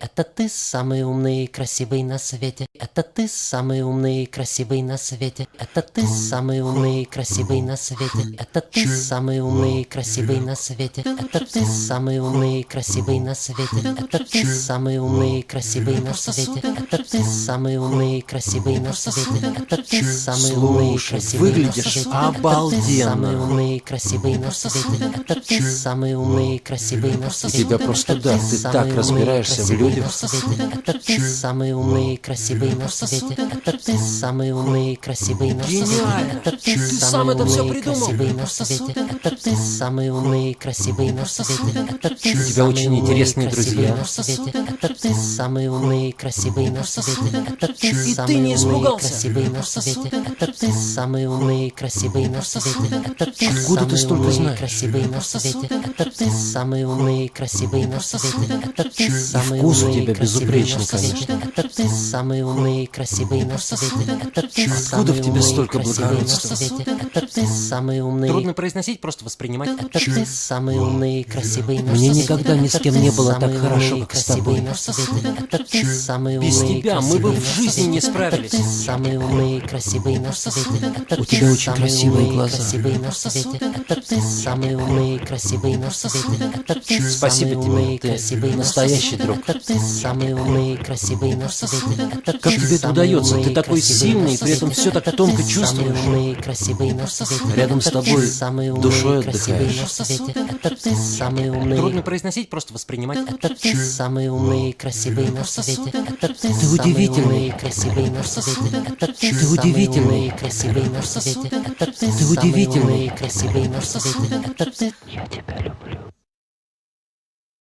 Это ты самый умный и красивый на свете. Это ты самый умный и красивый на свете. Это ты самый умный и красивый на свете. Это ты самый умный и красивый на свете. Это ты самый умный и красивый на свете. Это ты самый умный и красивый на свете. Это ты самый умный и красивый на свете. Это ты самый умный и красивый на выглядишь свете. обалденно. Самый умный и красивый на свете. Это ты самый умный и красивый на свете. тебя просто дар, ты так разбираешься в людях. Это ты самый умный и красивый на свете. Это ты самый умный и красивый на свете. Гениально! Это Ты сам это все придумал. красивый на свете. Это ты самый умный и красивый на свете. Это ты У тебя очень интересные друзья. Это ты самый умный и красивый на свете. Это ты И ты самый не умный и испугался? красивый на свете. Это ты самый умный и красивый на свете. Это ты Откуда ты самый столько умный и знаешь? красивый на свете. Это ты самый умный и красивый на свете. Это ты самый вкус у умный и тебя красивый безупречный, на свете. конечно. Это ты самый умный и красивый на свете. Это ты Откуда самый в тебе умный и столько красивый на благородства? свете. Это ты самый умный. Трудно произносить, просто воспринимать. Это ты самый умный и красивый на Мне свете. никогда ни с Это кем ты не было самый так хорошо, умный и как с красивый тобой. на свете. Это ты самый Без умный и тебя мы бы красивый в на жизни не свете. справились. Это ты самый умный и красивый на свете. Это У ты тебя очень самый красивые умный и глаза. красивый на свете. Это ты самый умный и красивый на свете. Это ты Спасибо самый тебе, умный и ты красивый на настоящий свете. друг. Это ты самый умный и красивый на свете. Это Как ты тебе это самый удается? умный Ты и такой красивый сильный, на и при этом свете. все так Это тонко ты самый чувствуешь. умный и красивый на свете. Рядом с Это ты тобой самый умный душой и красивый отдыхаешь. на свете. Это ты самый умный. Трудно произносить, просто воспринимать. Это ты самый умный и красивый на свете. Это ты Ты самый удивительный. умный и красивый на свете. Это ты Ты самый удивительный. умный и красивый на свете. Это ты Ты самый удивительный. умный и красивый на свете. Это ты. Я тебя люблю.